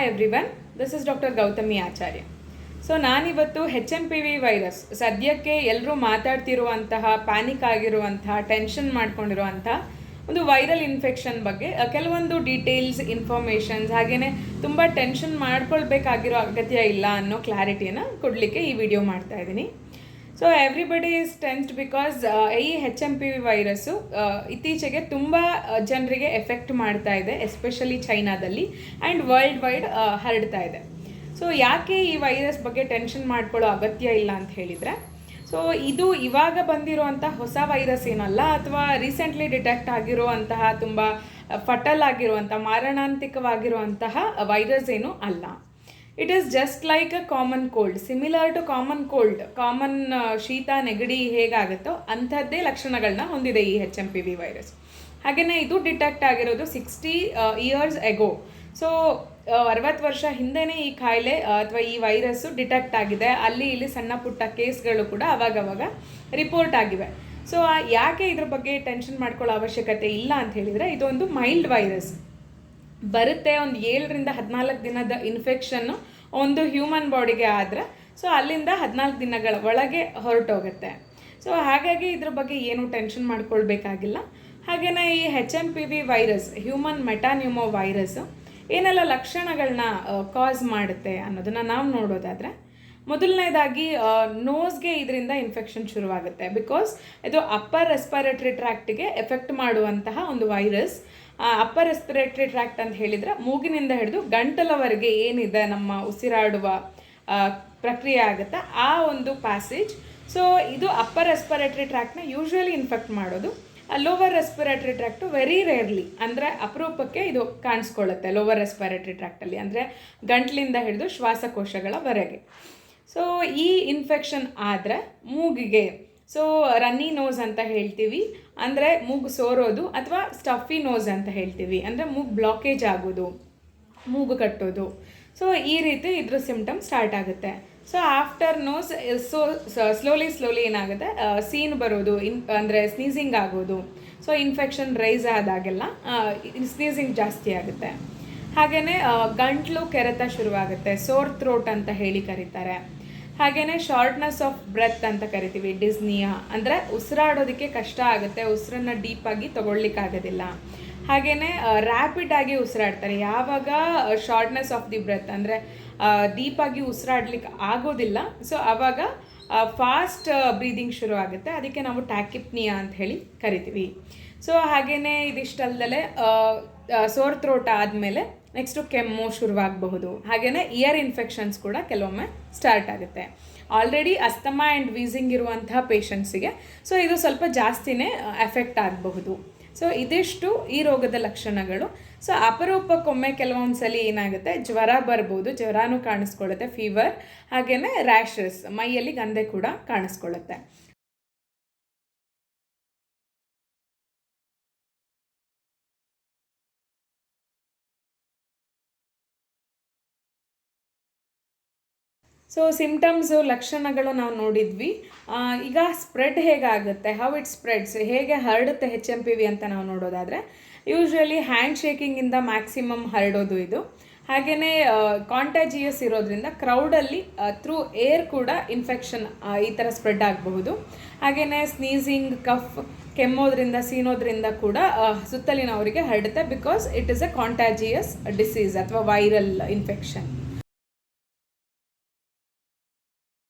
Everyone, this is doctor Gautami Acharya. So ನಾನಿವತ್ತು HMPV virus, ಸದ್ಯಕ್ಕೆ ಎಲ್ಲರೂ ಮಾತಾಡ್ತಿರುವಂತಹ, ಪ್ಯಾನಿಕ್ ಆಗಿರುವಂತಹ, ಟೆನ್ಷನ್ ಮಾಡ್ಕೊಂಡಿರುವಂತಹ ಒಂದು ವೈರಲ್ ಇನ್ಫೆಕ್ಷನ್ ಬಗ್ಗೆ ಕೆಲವೊಂದು ಡೀಟೇಲ್ಸ್, ಇನ್ಫಾರ್ಮೇಷನ್ಸ್, ಹಾಗೆಯೇ ತುಂಬ ಟೆನ್ಷನ್ ಮಾಡ್ಕೊಳ್ಬೇಕಾಗಿರೋ ಅಗತ್ಯ ಇಲ್ಲ ಅನ್ನೋ ಕ್ಲಾರಿಟಿಯನ್ನು ಕೊಡಲಿಕ್ಕೆ ಈ ವಿಡಿಯೋ ಮಾಡ್ತಾ ಇದ್ದೀನಿ. So everybody is tensed because ಈ HMPV ವೈರಸ್ಸು ಇತ್ತೀಚೆಗೆ ತುಂಬ ಜನರಿಗೆ ಎಫೆಕ್ಟ್ ಮಾಡ್ತಾ ಇದೆ, ಎಸ್ಪೆಷಲಿ ಚೈನಾದಲ್ಲಿ ಆ್ಯಂಡ್ ವರ್ಲ್ಡ್ ವೈಡ್ ಹರಡ್ತಾ ಇದೆ. ಸೊ ಯಾಕೆ ಈ ವೈರಸ್ ಬಗ್ಗೆ ಟೆನ್ಷನ್ ಮಾಡ್ಕೊಳ್ಳೋ ಅಗತ್ಯ ಇಲ್ಲ ಅಂತ ಹೇಳಿದರೆ, ಸೊ ಇದು ಇವಾಗ ಬಂದಿರುವಂಥ ಹೊಸ ವೈರಸ್ ಏನಲ್ಲ, ಅಥವಾ ರೀಸೆಂಟ್ಲಿ ಡಿಟೆಕ್ಟ್ ಆಗಿರುವಂತಹ ತುಂಬ ಫಟಲ್ ಆಗಿರುವಂಥ, ಮಾರಣಾಂತಿಕವಾಗಿರುವಂತಹ ವೈರಸ್ ಏನೂ ಅಲ್ಲ. It is just like a common cold, similar to common cold, common ಶೀತ ನೆಗಡಿ ಹೇಗಾಗುತ್ತೋ ಅಂಥದ್ದೇ ಲಕ್ಷಣಗಳನ್ನ ಹೊಂದಿದೆ ಈ HMPV ವೈರಸ್. ಹಾಗೆಯೇ ಇದು ಡಿಟೆಕ್ಟ್ ಆಗಿರೋದು 60 years ಎಗೋ. ಸೊ 60 ವರ್ಷ ಹಿಂದೆಯೇ ಈ ಕಾಯಿಲೆ ಅಥವಾ ಈ ವೈರಸ್ಸು ಡಿಟೆಕ್ಟ್ ಆಗಿದೆ. ಅಲ್ಲಿ ಇಲ್ಲಿ ಸಣ್ಣ ಪುಟ್ಟ ಕೇಸ್ಗಳು ಕೂಡ ಅವಾಗವಾಗ ರಿಪೋರ್ಟ್ ಆಗಿವೆ. ಸೊ ಯಾಕೆ ಇದ್ರ ಬಗ್ಗೆ ಟೆನ್ಷನ್ ಮಾಡ್ಕೊಳ್ಳೋ ಅವಶ್ಯಕತೆ ಇಲ್ಲ ಅಂತ ಹೇಳಿದರೆ, ಇದೊಂದು ಮೈಲ್ಡ್ ವೈರಸ್ ಬರುತ್ತೆ. ಒಂದು 7ರಿಂದ 14 ದಿನದ ಇನ್ಫೆಕ್ಷನ್ನು ಒಂದು ಹ್ಯೂಮನ್ ಬಾಡಿಗೆ ಆದರೆ, ಸೊ ಅಲ್ಲಿಂದ 14 ದಿನಗಳ ಒಳಗೆ ಹೊರಟೋಗುತ್ತೆ. ಸೊ ಹಾಗಾಗಿ ಇದ್ರ ಬಗ್ಗೆ ಏನು ಟೆನ್ಷನ್ ಮಾಡ್ಕೊಳ್ಬೇಕಾಗಿಲ್ಲ. ಹಾಗೆಯೇ ಈ HMPV ವೈರಸ್, ಹ್ಯೂಮನ್ ಮೆಟಾನ್ಯೂಮೋ ವೈರಸ್ಸು ಏನೆಲ್ಲ ಲಕ್ಷಣಗಳನ್ನ ಕಾಸ್ ಮಾಡುತ್ತೆ ಅನ್ನೋದನ್ನು ನಾವು ನೋಡೋದಾದರೆ, ಮೊದಲನೇದಾಗಿ ನೋಸ್ಗೆ ಇದರಿಂದ ಇನ್ಫೆಕ್ಷನ್ ಶುರುವಾಗುತ್ತೆ. ಬಿಕಾಸ್ ಇದು ಅಪ್ಪರ್ ರೆಸ್ಪಿರೇಟರಿ ಟ್ರ್ಯಾಕ್ಟಿಗೆ ಎಫೆಕ್ಟ್ ಮಾಡುವಂತಹ ಒಂದು ವೈರಸ್. ಅಪ್ಪರ್ ರೆಸ್ಪಿರೇಟರಿ ಟ್ರ್ಯಾಕ್ಟ್ ಅಂತ ಹೇಳಿದರೆ ಮೂಗಿನಿಂದ ಹಿಡಿದು ಗಂಟಲವರೆಗೆ ಏನಿದೆ ನಮ್ಮ ಉಸಿರಾಡುವ ಪ್ರಕ್ರಿಯೆ ಆಗುತ್ತೆ, ಆ ಒಂದು ಪ್ಯಾಸೇಜ್. ಸೊ ಇದು ಅಪ್ಪರ್ ರೆಸ್ಪಿರೇಟರಿ ಟ್ರ್ಯಾಕ್ಟ್ನ ಯೂಶ್ವಲಿ ಇನ್ಫೆಕ್ಟ್ ಮಾಡೋದು. ಲೋವರ್ ರೆಸ್ಪಿರೇಟರಿ ಟ್ರ್ಯಾಕ್ಟು ವೆರಿ ರೇರ್ಲಿ, ಅಂದರೆ ಅಪರೂಪಕ್ಕೆ ಇದು ಕಾಣಿಸ್ಕೊಳ್ಳುತ್ತೆ ಲೋವರ್ ರೆಸ್ಪಿರೇಟರಿ ಟ್ರ್ಯಾಕ್ಟಲ್ಲಿ, ಅಂದರೆ ಗಂಟ್ಲಿಂದ ಹಿಡಿದು ಶ್ವಾಸಕೋಶಗಳವರೆಗೆ. ಸೊ ಈ ಇನ್ಫೆಕ್ಷನ್ ಆದರೆ ಮೂಗಿಗೆ, ಸೊ ರನ್ನಿ ನೋಸ್ ಅಂತ ಹೇಳ್ತೀವಿ, ಅಂದರೆ ಮೂಗು ಸೋರೋದು, ಅಥವಾ ಸ್ಟಫಿ ನೋಸ್ ಅಂತ ಹೇಳ್ತೀವಿ, ಅಂದರೆ ಮೂಗು ಬ್ಲಾಕೇಜ್ ಆಗೋದು, ಮೂಗು ಕಟ್ಟೋದು. ಸೊ ಈ ರೀತಿ ಇದ್ರ ಸಿಂಪ್ಟಮ್ ಸ್ಟಾರ್ಟ್ ಆಗುತ್ತೆ. ಸೊ ಆಫ್ಟರ್ ನೋಸ್ ಸ್ಲೋಲಿ ಏನಾಗುತ್ತೆ, ಸೀನ್ ಬರೋದು, ಅಂದರೆ ಸ್ನೀಸಿಂಗ್ ಆಗೋದು. ಸೊ ಇನ್ಫೆಕ್ಷನ್ ರೈಸ್ ಆದಾಗೆಲ್ಲ ಸ್ನೀಸಿಂಗ್ ಜಾಸ್ತಿ ಆಗುತ್ತೆ. ಹಾಗೆಯೇ ಗಂಟ್ಲು ಕೆರೆತ ಶುರುವಾಗುತ್ತೆ, ಸೋರ್ ಥ್ರೋಟ್ ಅಂತ ಹೇಳಿ ಕರೀತಾರೆ. ಹಾಗೆಯೇ ಶಾರ್ಟ್ನೆಸ್ ಆಫ್ ಬ್ರೆತ್ ಅಂತ ಕರಿತೀವಿ, ಡಿಸ್ನಿಯಾ, ಅಂದರೆ ಉಸಿರಾಡೋದಕ್ಕೆ ಕಷ್ಟ ಆಗುತ್ತೆ, ಉಸಿರನ್ನು ಡೀಪಾಗಿ ತೊಗೊಳ್ಲಿಕ್ಕಾಗೋದಿಲ್ಲ. ಹಾಗೆಯೇ ರ್ಯಾಪಿಡಾಗಿ ಉಸಿರಾಡ್ತಾರೆ. ಯಾವಾಗ ಶಾರ್ಟ್ನೆಸ್ ಆಫ್ ದಿ ಬ್ರೆತ್, ಅಂದರೆ ಡೀಪಾಗಿ ಉಸಿರಾಡ್ಲಿಕ್ಕೆ ಆಗೋದಿಲ್ಲ, ಸೊ ಆವಾಗ ಫಾಸ್ಟ್ ಬ್ರೀದಿಂಗ್ ಶುರು ಆಗುತ್ತೆ. ಅದಕ್ಕೆ ನಾವು ಟ್ಯಾಕಿಪ್ನಿಯಾ ಅಂತ ಹೇಳಿ ಕರಿತೀವಿ. ಸೊ ಹಾಗೆಯೇ ಇದಿಷ್ಟಲ್ಲದೆ ಸೋರ್ ಥ್ರೋಟ್ ಆದಮೇಲೆ ನೆಕ್ಸ್ಟು ಕೆಮ್ಮು ಶುರುವಾಗಬಹುದು. ಹಾಗೆಯೇ ಇಯರ್ ಇನ್ಫೆಕ್ಷನ್ಸ್ ಕೂಡ ಕೆಲವೊಮ್ಮೆ ಸ್ಟಾರ್ಟ್ ಆಗುತ್ತೆ. ಆಲ್ರೆಡಿ ಅಸ್ತಮಾ ಆ್ಯಂಡ್ ವೀಸಿಂಗ್ ಇರುವಂತಹ ಪೇಷಂಟ್ಸಿಗೆ ಸೊ ಇದು ಸ್ವಲ್ಪ ಜಾಸ್ತಿನೇ ಎಫೆಕ್ಟ್ ಆಗಬಹುದು. ಸೊ ಇದಿಷ್ಟು ಈ ರೋಗದ ಲಕ್ಷಣಗಳು. ಸೊ ಅಪರೂಪಕ್ಕೊಮ್ಮೆ ಕೆಲವೊಂದು ಸಲ ಏನಾಗುತ್ತೆ, ಜ್ವರ ಬರ್ಬೋದು, ಜ್ವರನೂ ಕಾಣಿಸ್ಕೊಳ್ಳುತ್ತೆ, ಫೀವರ್, ಹಾಗೆಯೇ ರ್ಯಾಷಸ್, ಮೈಯಲ್ಲಿ ಗಂಧೆ ಕೂಡ ಕಾಣಿಸ್ಕೊಳ್ಳುತ್ತೆ. ಸೊ ಸಿಂಪ್ಟಮ್ಸು, ಲಕ್ಷಣಗಳು ನಾವು ನೋಡಿದ್ವಿ. ಈಗ ಸ್ಪ್ರೆಡ್ ಹೇಗಾಗುತ್ತೆ, ಹೌ ಇಟ್ ಸ್ಪ್ರೆಡ್ಸ್, ಹೇಗೆ ಹರಡುತ್ತೆ HMPV ಅಂತ ನಾವು ನೋಡೋದಾದರೆ, ಯೂಶ್ವಲಿ ಹ್ಯಾಂಡ್ ಶೇಕಿಂಗಿಂದ ಮ್ಯಾಕ್ಸಿಮಮ್ ಹರಡೋದು ಇದು. ಹಾಗೆಯೇ ಕಾಂಟ್ಯಾಜಿಯಸ್ ಇರೋದ್ರಿಂದ ಕ್ರೌಡಲ್ಲಿ ಥ್ರೂ ಏರ್ ಕೂಡ ಇನ್ಫೆಕ್ಷನ್ ಈ ಥರ ಸ್ಪ್ರೆಡ್ ಆಗಬಹುದು. ಹಾಗೆಯೇ ಸ್ನೀಸಿಂಗ್, ಕಫ್, ಕೆಮ್ಮೋದ್ರಿಂದ, ಸೀನೋದ್ರಿಂದ ಕೂಡ ಸುತ್ತಲಿನವರಿಗೆ ಹರಡುತ್ತೆ. Because it is a contagious disease ಅಥವಾ ವೈರಲ್ ಇನ್ಫೆಕ್ಷನ್.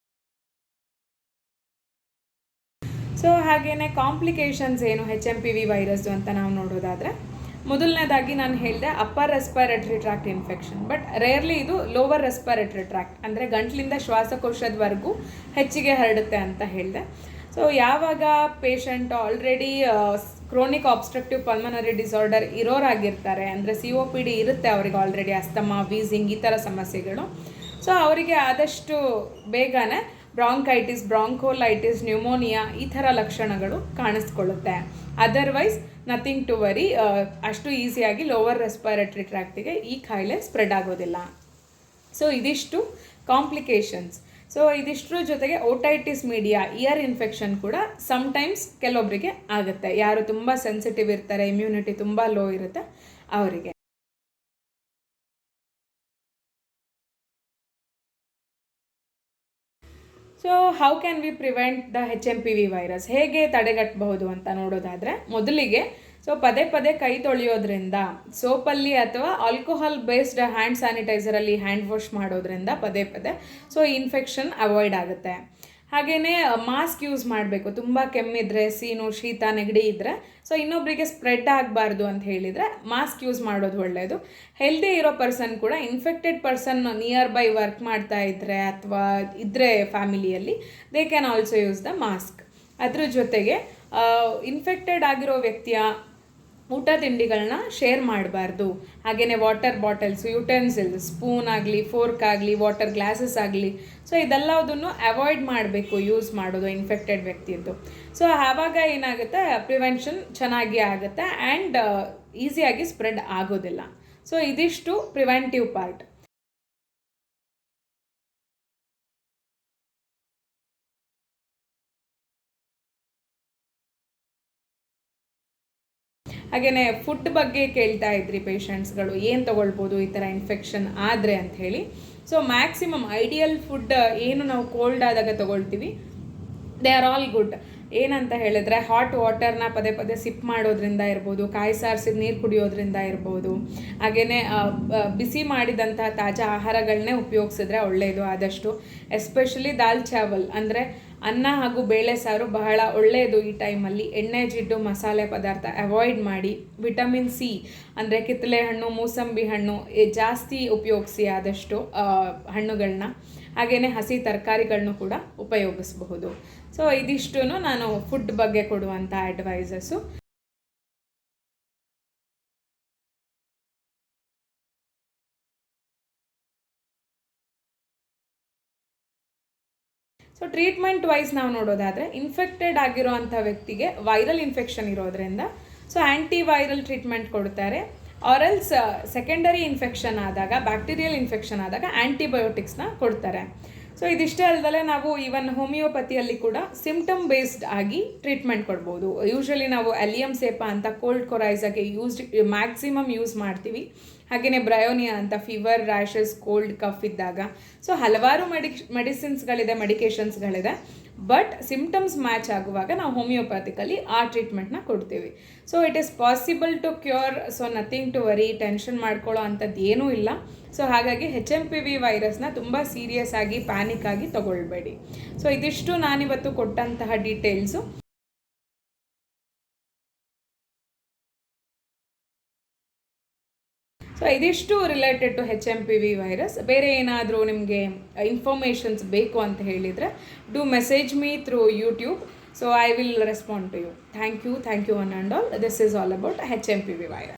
ಸೊ ಹಾಗೆಯೇ ಕಾಂಪ್ಲಿಕೇಶನ್ಸ್ ಏನು HMPV ವೈರಸ್ಸು ಅಂತ ನಾವು ನೋಡೋದಾದರೆ, ಮೊದಲನೇದಾಗಿ ನಾನು ಹೇಳಿದೆ upper respiratory tract infection. But rarely ಇದು ಲೋವರ್ ರೆಸ್ಪಿರೇಟರಿ ಟ್ರ್ಯಾಕ್ಟ್, ಅಂದರೆ ಗಂಟ್ಲಿಂದ ಶ್ವಾಸಕೋಶದವರೆಗೂ ಹೆಚ್ಚಿಗೆ ಹರಡುತ್ತೆ ಅಂತ ಹೇಳಿದೆ. ಸೊ ಯಾವಾಗ patient already chronic obstructive pulmonary disorder ಇರೋರಾಗಿರ್ತಾರೆ, ಅಂದರೆ COPD ಇರುತ್ತೆ ಅವರಿಗೆ ಆಲ್ರೆಡಿ, ಅಸ್ತಮಾ, ವೀಸಿಂಗ್ ಈ ಥರ ಸಮಸ್ಯೆಗಳು. ಸೊ ಅವರಿಗೆ ಆದಷ್ಟು ಬೇಗನೆ ಬ್ರಾಂಕೈಟಿಸ್, ಬ್ರಾಂಕೋಲೈಟಿಸ್, ನ್ಯೂಮೋನಿಯಾ ಈ ಥರ ಲಕ್ಷಣಗಳು ಕಾಣಿಸ್ಕೊಳ್ಳುತ್ತೆ. ಅದರ್ವೈಸ್ ನಥಿಂಗ್ ಟು ವರಿ, ಅಷ್ಟು ಈಸಿಯಾಗಿ ಲೋವರ್ ರೆಸ್ಪಿರೇಟರಿ ಟ್ರ್ಯಾಕ್ಟಿಗೆ ಈ ಕಾಯಿಲೆ ಸ್ಪ್ರೆಡ್ ಆಗೋದಿಲ್ಲ. ಸೊ ಇದಿಷ್ಟು ಕಾಂಪ್ಲಿಕೇಶನ್ಸ್. ಸೊ ಇದಿಷ್ಟರ ಜೊತೆಗೆ ಓಟೈಟಿಸ್ ಮೀಡಿಯಾ, ಇಯರ್ ಇನ್ಫೆಕ್ಷನ್ ಕೂಡ ಸಮ್ಟೈಮ್ಸ್ ಕೆಲವೊಬ್ಬರಿಗೆ ಆಗುತ್ತೆ. ಯಾರು ತುಂಬ ಸೆನ್ಸಿಟಿವ್ ಇರ್ತಾರೆ, ಇಮ್ಯುನಿಟಿ ತುಂಬ ಲೋ ಇರುತ್ತೆ ಅವರಿಗೆ. So how can we prevent the HMPV virus, ಹೇಗೆ ತಡೆಗಟ್ಟಬಹುದು ಅಂತ ನೋಡೋದಾದರೆ, ಮೊದಲಿಗೆ ಸೊ ಪದೇ ಪದೇ ಕೈ ತೊಳೆಯೋದ್ರಿಂದ, ಸೋಪಲ್ಲಿ ಅಥವಾ ಆಲ್ಕೋಹಾಲ್ ಬೇಸ್ಡ್ ಹ್ಯಾಂಡ್ ಸ್ಯಾನಿಟೈಸರಲ್ಲಿ ಹ್ಯಾಂಡ್ ವಾಶ್ ಮಾಡೋದ್ರಿಂದ ಪದೇ ಪದೇ ಸೊ ಇನ್ಫೆಕ್ಷನ್ ಅವಾಯ್ಡ್ ಆಗುತ್ತೆ. ಹಾಗೆಯೇ ಮಾಸ್ಕ್ ಯೂಸ್ ಮಾಡಬೇಕು. ತುಂಬ ಕೆಮ್ಮಿದ್ರೆ, ಸೀನು, ಶೀತ, ನೆಗಡಿ ಇದ್ದರೆ ಸೊ ಇನ್ನೊಬ್ಬರಿಗೆ ಸ್ಪ್ರೆಡ್ ಆಗಬಾರ್ದು ಅಂತ ಹೇಳಿದರೆ ಮಾಸ್ಕ್ ಯೂಸ್ ಮಾಡೋದು ಒಳ್ಳೆಯದು. ಹೆಲ್ದಿ ಇರೋ ಪರ್ಸನ್ ಕೂಡ infected person near by work ಮಾಡ್ತಾ ಇದ್ದರೆ ಅಥವಾ ಇದ್ದರೆ ಫ್ಯಾಮಿಲಿಯಲ್ಲಿ, they can also use the mask. ಅದ್ರ ಜೊತೆಗೆ ಇನ್ಫೆಕ್ಟೆಡ್ ಆಗಿರೋ ವ್ಯಕ್ತಿಯ ಊಟ ತಿಂಡಿಗಳನ್ನ ಶೇರ್ ಮಾಡಬಾರ್ದು. ಹಾಗೆಯೇ ವಾಟರ್ ಬಾಟಲ್ಸ್, ಯುಟೆನ್ಸಿಲ್ಸ್, ಸ್ಪೂನ್ ಆಗಲಿ, ಫೋರ್ಕ್ ಆಗಲಿ, ವಾಟರ್ ಗ್ಲಾಸಸ್ ಆಗಲಿ, ಸೊ ಇದೆಲ್ಲದನ್ನು ಅವಾಯ್ಡ್ ಮಾಡಬೇಕು ಯೂಸ್ ಮಾಡೋದು ಇನ್ಫೆಕ್ಟೆಡ್ ವ್ಯಕ್ತಿಯದ್ದು. ಸೊ ಆವಾಗ ಏನಾಗುತ್ತೆ, ಪ್ರಿವೆನ್ಷನ್ ಚೆನ್ನಾಗಿ ಆಗುತ್ತೆ ಆ್ಯಂಡ್ ಈಸಿಯಾಗಿ ಸ್ಪ್ರೆಡ್ ಆಗೋದಿಲ್ಲ. ಸೊ ಇದಿಷ್ಟು ಪ್ರಿವೆಂಟಿವ್ ಪಾರ್ಟ್. ಹಾಗೆಯೇ ಫುಡ್ ಬಗ್ಗೆ ಕೇಳ್ತಾ ಇದ್ರಿ ಪೇಷಂಟ್ಸ್ಗಳು, ಏನು ತೊಗೊಳ್ಬೋದು ಈ ಥರ ಇನ್ಫೆಕ್ಷನ್ ಆದರೆ ಅಂತ ಹೇಳಿ. ಸೊ ಮ್ಯಾಕ್ಸಿಮಮ್ ಐಡಿಯಲ್ ಫುಡ್ ಏನು ನಾವು ಕೋಲ್ಡ್ ಆದಾಗ ತೊಗೊಳ್ತೀವಿ, ದೇ ಆರ್ ಆಲ್ ಗುಡ್. ಏನಂತ ಹೇಳಿದ್ರೆ, ಹಾಟ್ ವಾಟರ್ನ ಪದೇ ಪದೇ ಸಿಪ್ ಮಾಡೋದ್ರಿಂದ ಇರ್ಬೋದು, ಕಾಯಿ ಸಾರಿಸಿದ ನೀರು ಕುಡಿಯೋದ್ರಿಂದ ಇರ್ಬೋದು, ಹಾಗೆಯೇ ಬಿಸಿ ಮಾಡಿದಂತಹ ತಾಜಾ ಆಹಾರಗಳನ್ನೇ ಉಪಯೋಗಿಸಿದ್ರೆ ಒಳ್ಳೆಯದು ಆದಷ್ಟು. ಎಸ್ಪೆಷಲಿ ದಾಲ್ ಚಾವಲ್ ಅಂದರೆ ಅನ್ನ ಹಾಗೂ ಬೇಳೆ ಸಾರು ಬಹಳ ಒಳ್ಳೆಯದು ಈ ಟೈಮಲ್ಲಿ. ಎಣ್ಣೆ, ಜಿಡ್ಡು, ಮಸಾಲೆ ಪದಾರ್ಥ ಅವಾಯ್ಡ್ ಮಾಡಿ. ವಿಟಮಿನ್ ಸಿ ಅಂದರೆ ಕಿತ್ತಳೆ ಹಣ್ಣು, ಮೂಸಂಬಿ ಹಣ್ಣು ಜಾಸ್ತಿ ಉಪಯೋಗಿಸಿ ಆದಷ್ಟು ಹಣ್ಣುಗಳನ್ನ. ಹಾಗೆಯೇ ಹಸಿ ತರಕಾರಿಗಳನ್ನೂ ಕೂಡ ಉಪಯೋಗಿಸಬಹುದು. ಸೊ ಇದಿಷ್ಟು ನಾನು ಫುಡ್ ಬಗ್ಗೆ ಕೊಡುವಂಥ ಅಡ್ವೈಸಸ್ಸು. ಸೊ ಟ್ರೀಟ್ಮೆಂಟ್ ವೈಸ್ ನಾವು ನೋಡೋದಾದರೆ, ಇನ್ಫೆಕ್ಟೆಡ್ ಆಗಿರೋವಂಥ ವ್ಯಕ್ತಿಗೆ ವೈರಲ್ ಇನ್ಫೆಕ್ಷನ್ ಇರೋದ್ರಿಂದ ಸೊ ಆ್ಯಂಟಿವೈರಲ್ ಟ್ರೀಟ್ಮೆಂಟ್ ಕೊಡ್ತಾರೆ. ಆರಲ್ಸ್ ಸೆಕೆಂಡರಿ ಇನ್ಫೆಕ್ಷನ್ ಆದಾಗ, ಬ್ಯಾಕ್ಟೀರಿಯಲ್ ಇನ್ಫೆಕ್ಷನ್ ಆದಾಗ ಆ್ಯಂಟಿಬಯೋಟಿಕ್ಸ್ನ ಕೊಡ್ತಾರೆ. ಸೊ ಇದಿಷ್ಟೇ ಅಲ್ಲದೆ ನಾವು ಈವನ್ ಹೋಮಿಯೋಪತಿಯಲ್ಲಿ ಕೂಡ ಸಿಮ್ಟಮ್ ಬೇಸ್ಡ್ ಆಗಿ ಟ್ರೀಟ್ಮೆಂಟ್ ಕೊಡ್ಬೋದು. ಯೂಶ್ವಲಿ ನಾವು ಅಲಿಯಮ್ ಸೇಪಾ ಅಂತ ಕೋಲ್ಡ್ ಕೊರೈಸಾಗೆ ಮ್ಯಾಕ್ಸಿಮಮ್ ಯೂಸ್ ಮಾಡ್ತೀವಿ. ಹಾಗೆಯೇ ಬ್ರಯೋನಿಯಾ ಅಂತ ಫೀವರ್, ರ್ಯಾಷಸ್, ಕೋಲ್ಡ್, ಕಫ್ ಇದ್ದಾಗ. ಸೊ ಹಲವಾರು ಮೆಡಿಕೇಷನ್ಸ್ಗಳಿದೆ. ಬಟ್ ಸಿಮ್ಟಮ್ಸ್ ಮ್ಯಾಚ್ ಆಗುವಾಗ ನಾವು ಹೋಮಿಯೋಪ್ಯಾಥಿಕಲ್ಲಿ ಆ ಟ್ರೀಟ್ಮೆಂಟ್ನ ಕೊಡ್ತೀವಿ. So it is possible to cure. So nothing to worry, tension ಮಾಡ್ಕೊಳ್ಳೋ ಅಂಥದ್ದು ಏನೂ ಇಲ್ಲ. ಸೊ ಹಾಗಾಗಿ HMPV ವೈರಸ್ನ ತುಂಬ ಸೀರಿಯಸ್ ಆಗಿ, ಪ್ಯಾನಿಕ್ ಆಗಿ ತಗೊಳ್ಬೇಡಿ. ಸೊ ಇದಿಷ್ಟು ನಾನಿವತ್ತು ಕೊಟ್ಟಂತಹ ಡೀಟೇಲ್ಸು. ಸೊ ಇದಿಷ್ಟು ರಿಲೇಟೆಡ್ ಟು HMPV ವೈರಸ್. ಬೇರೆ ಏನಾದರೂ ನಿಮಗೆ ಇನ್ಫಾರ್ಮೇಷನ್ಸ್ ಬೇಕು ಅಂತ ಹೇಳಿದರೆ, do message me through YouTube. So I will respond to you. Thank you one and all. This is all about HMPV virus.